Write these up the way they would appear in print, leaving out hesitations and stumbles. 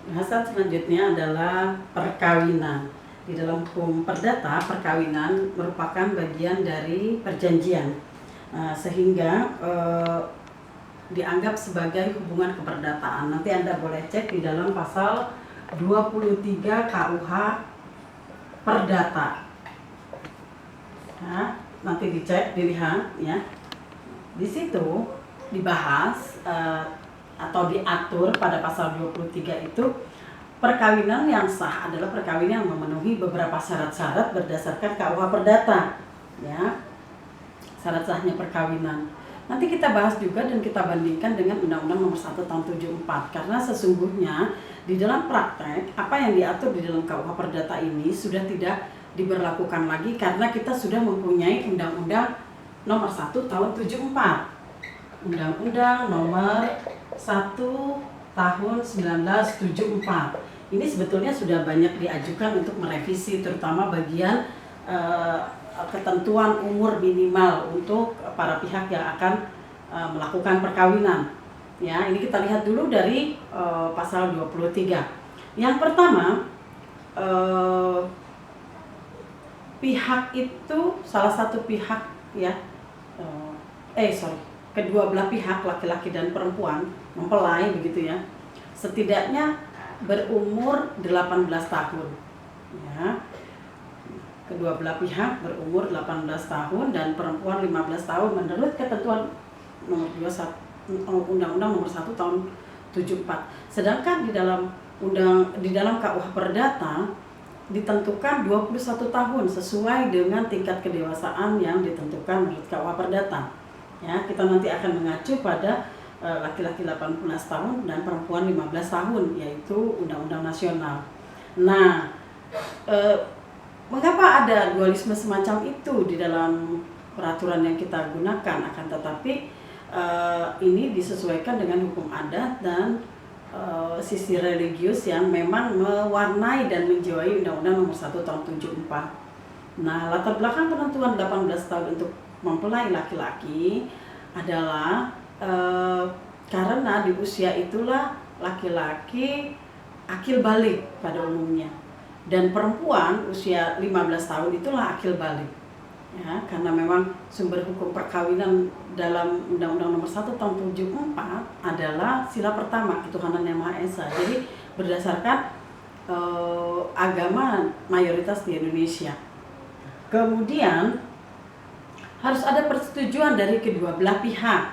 Bahasan selanjutnya adalah perkawinan. Di dalam hukum perdata, perkawinan merupakan bagian dari perjanjian, sehingga dianggap sebagai hubungan keperdataan. Nanti Anda boleh cek di dalam pasal 23 KUH Perdata. Nah, nanti dicek, dilihat ya. Di situ dibahas atau diatur pada pasal 23 itu perkawinan yang sah adalah perkawinan yang memenuhi beberapa syarat-syarat berdasarkan KUH Perdata ya, syarat sahnya perkawinan. Nanti kita bahas juga dan kita bandingkan dengan Undang-Undang Nomor 1 Tahun 74, karena sesungguhnya di dalam praktek apa yang diatur di dalam KUH Perdata ini sudah tidak diberlakukan lagi karena kita sudah mempunyai Undang-Undang Nomor 1 Tahun 74. Undang-Undang Nomor 1 Tahun 1974. Ini sebetulnya sudah banyak diajukan untuk merevisi, terutama bagian ketentuan umur minimal untuk para pihak yang akan melakukan perkawinan. Ya, ini kita lihat dulu dari pasal 23. Yang pertama, pihak itu salah satu pihak ya, kedua belah pihak laki-laki dan perempuan mempelai begitu ya, setidaknya berumur 18 tahun ya. Kedua belah pihak berumur 18 tahun dan perempuan 15 tahun menurut ketentuan nomor 21 Undang-Undang Nomor 1 Tahun 74. Sedangkan di dalam KUH Perdata ditentukan 21 tahun sesuai dengan tingkat kedewasaan yang ditentukan menurut KUH Perdata. Ya, kita nanti akan mengacu pada laki-laki 18 tahun dan perempuan 15 tahun, yaitu undang-undang nasional. Nah, mengapa ada dualisme semacam itu di dalam peraturan yang kita gunakan? Akan tetapi ini disesuaikan dengan hukum adat dan sisi religius yang memang mewarnai dan menjiwai Undang-Undang Nomor 1 Tahun 74. Nah, latar belakang penentuan 18 tahun untuk mempelai laki-laki adalah karena di usia itulah laki-laki akil balik pada umumnya, dan perempuan usia 15 tahun itulah akil balik ya, karena memang sumber hukum perkawinan dalam Undang-Undang Nomor 1 Tahun 74 adalah sila pertama, ketuhanan yang Maha Esa. Jadi berdasarkan agama mayoritas di Indonesia. Kemudian harus ada persetujuan dari kedua belah pihak.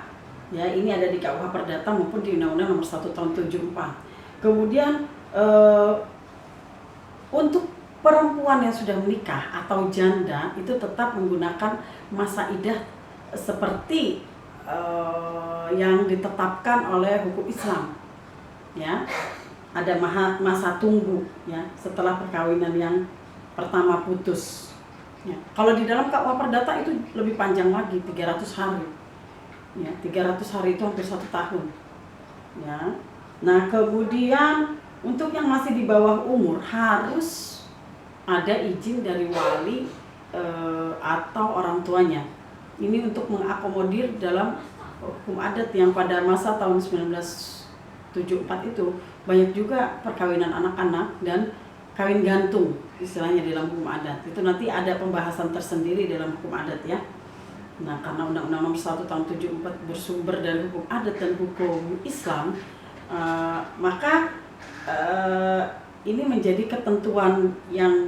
Ya, ini ada di KUH Perdata maupun di Undang-Undang Nomor 1 Tahun 74. Kemudian untuk perempuan yang sudah menikah atau janda itu tetap menggunakan masa idah seperti yang ditetapkan oleh hukum Islam. Ya, ada masa tunggu ya setelah perkawinan yang pertama putus. Ya, kalau di dalam KUH Perdata itu lebih panjang lagi, 300 hari. Ya, 300 hari itu hampir 1 tahun. Ya. Nah, kemudian untuk yang masih di bawah umur harus ada izin dari wali atau orang tuanya. Ini untuk mengakomodir dalam hukum adat yang pada masa tahun 1974 itu banyak juga perkawinan anak-anak dan kawin gantung istilahnya dalam hukum adat. Itu nanti ada pembahasan tersendiri dalam hukum adat ya. Nah, karena Undang-Undang Nomor 1 Tahun 74 bersumber dari hukum adat dan hukum Islam, maka ini menjadi ketentuan yang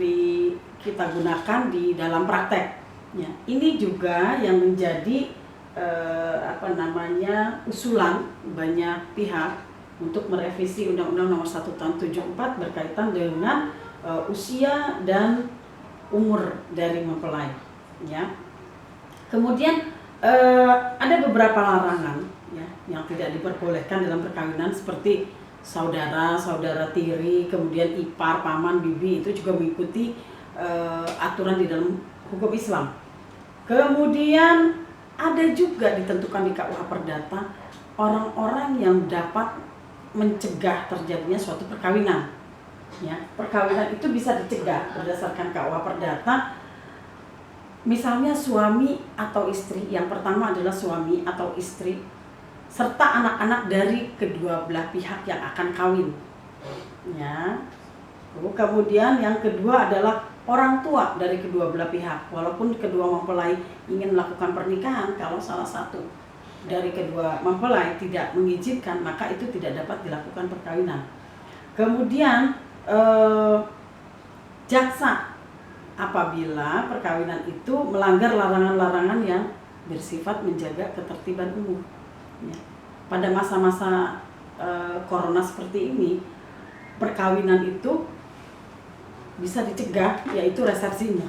kita gunakan di dalam praktek. Ya, ini juga yang menjadi usulan banyak pihak untuk merevisi Undang-Undang Nomor 1 Tahun 74 berkaitan dengan usia dan umur dari mempelai. Ya. Kemudian ada beberapa larangan ya yang tidak diperbolehkan dalam perkawinan seperti saudara, saudara tiri, kemudian ipar, paman, bibi itu juga mengikuti aturan di dalam hukum Islam. Kemudian ada juga ditentukan di KUH Perdata orang-orang yang dapat mencegah terjadinya suatu perkawinan. Ya, perkawinan itu bisa dicegah berdasarkan KUH Perdata. Misalnya suami atau istri, yang pertama adalah suami atau istri serta anak-anak dari kedua belah pihak yang akan kawin. Ya. Kemudian yang kedua adalah orang tua dari kedua belah pihak. Walaupun kedua mempelai ingin melakukan pernikahan, kalau salah satu dari kedua mempelai tidak mengizinkan, maka itu tidak dapat dilakukan perkawinan. Kemudian jaksa apabila perkawinan itu melanggar larangan-larangan yang bersifat menjaga ketertiban umum. Ya. Pada masa-masa corona seperti ini, perkawinan itu bisa dicegah, yaitu resepsinya.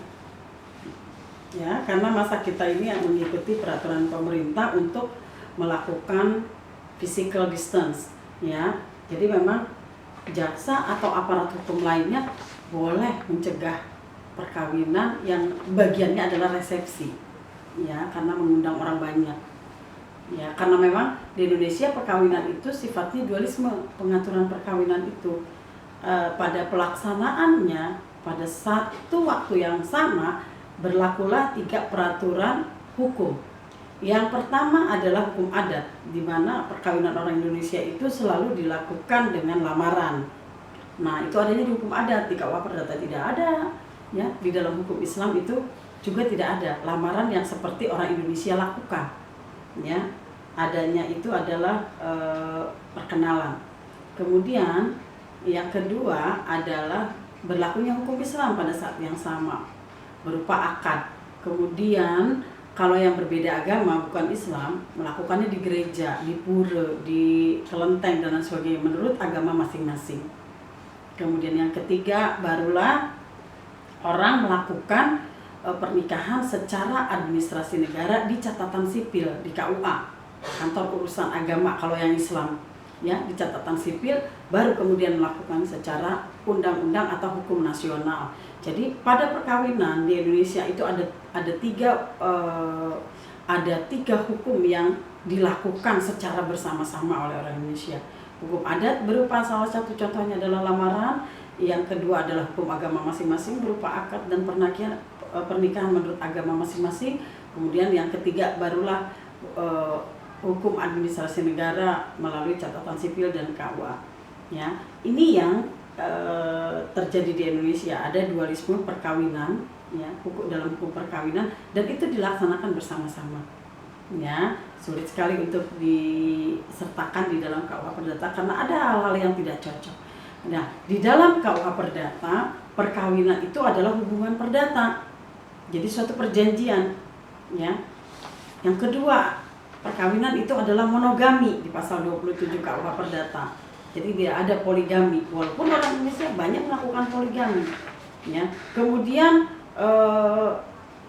Ya, karena masa kita ini yang mengikuti peraturan pemerintah untuk melakukan physical distance. Ya, jadi memang jaksa atau aparat hukum lainnya boleh mencegah perkawinan yang bagiannya adalah resepsi. Ya, karena mengundang orang banyak. Ya, karena memang di Indonesia perkawinan itu sifatnya dualisme, pengaturan perkawinan itu. Pada pelaksanaannya pada satu waktu yang sama berlakulah 3 peraturan hukum. Yang pertama adalah hukum adat, di mana perkawinan orang Indonesia itu selalu dilakukan dengan lamaran. Nah, itu adanya di hukum adat, di KUA Perdata tidak ada. Ya, di dalam hukum Islam itu juga tidak ada lamaran yang seperti orang Indonesia lakukan. Ya, adanya itu adalah perkenalan. Kemudian yang kedua adalah berlakunya hukum Islam pada saat yang sama berupa akad. Kemudian kalau yang berbeda agama bukan Islam melakukannya di gereja, di pura, di kelenteng dan sebagainya menurut agama masing-masing. Kemudian yang ketiga barulah orang melakukan pernikahan secara administrasi negara di catatan sipil di KUA, kantor urusan agama kalau yang Islam. Ya, di catatan sipil baru kemudian melakukan secara undang-undang atau hukum nasional. Jadi pada perkawinan di Indonesia itu ada tiga hukum yang dilakukan secara bersama-sama oleh orang Indonesia. Hukum adat berupa salah satu contohnya adalah lamaran, yang kedua adalah hukum agama masing-masing berupa akad dan pernikahan menurut agama masing-masing. Kemudian yang ketiga barulah hukum administrasi negara melalui catatan sipil dan KUA. Ya, ini yang terjadi di Indonesia, ada dualisme perkawinan, ya, dalam hukum perkawinan, dan itu dilaksanakan bersama-sama. Ya, sulit sekali untuk disertakan di dalam KUA Perdata karena ada hal-hal yang tidak cocok. Nah, di dalam KUA Perdata, perkawinan itu adalah hubungan perdata, jadi suatu perjanjian. Ya, yang kedua, perkawinan itu adalah monogami di pasal 27 KUH Perdata. Jadi tidak ada poligami, walaupun orang Indonesia banyak melakukan poligami. Ya. Kemudian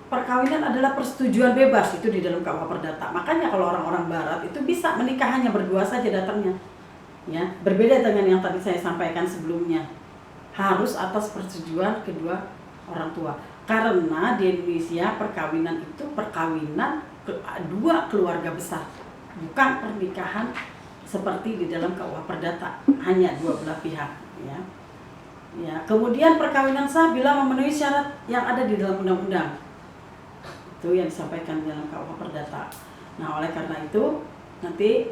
perkawinan adalah persetujuan bebas, itu di dalam KUH Perdata. Makanya kalau orang-orang barat itu bisa menikah hanya berdua saja datangnya. Ya, berbeda dengan yang tadi saya sampaikan sebelumnya. Harus atas persetujuan kedua orang tua. Karena di Indonesia perkawinan itu perkawinan dua keluarga besar, bukan pernikahan seperti di dalam KUH Perdata, hanya dua belah pihak. Ya. Ya. Kemudian perkawinan sah bila memenuhi syarat yang ada di dalam undang-undang. Itu yang disampaikan di dalam KUH Perdata. Nah, oleh karena itu nanti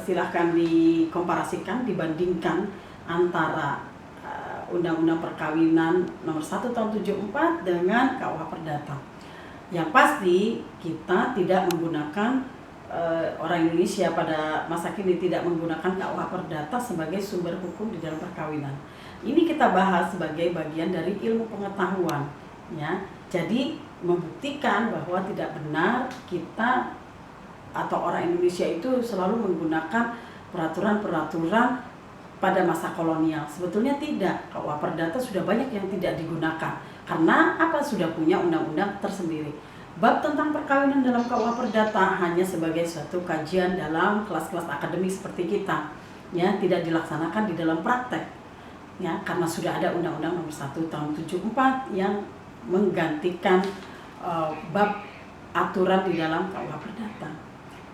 silahkan dikomparasikan, dibandingkan antara Undang-Undang Perkawinan Nomor 1 Tahun 74 dengan KUH Perdata. Yang pasti kita tidak menggunakan orang Indonesia pada masa kini tidak menggunakan KUH Perdata sebagai sumber hukum di dalam perkawinan. Ini kita bahas sebagai bagian dari ilmu pengetahuan, ya. Jadi membuktikan bahwa tidak benar kita atau orang Indonesia itu selalu menggunakan peraturan-peraturan pada masa kolonial. Sebetulnya tidak. KUH Perdata sudah banyak yang tidak digunakan. Karena apa? Sudah punya undang-undang tersendiri. Bab tentang perkawinan dalam KUH Perdata hanya sebagai suatu kajian dalam kelas-kelas akademik seperti kita. Ya, tidak dilaksanakan di dalam praktek. Ya, karena sudah ada Undang-Undang Nomor 1 Tahun 74 yang menggantikan bab aturan di dalam KUH Perdata.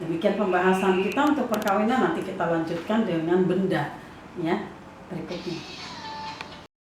Demikian pembahasan kita untuk perkawinan, nanti kita lanjutkan dengan benda, ya, berikutnya.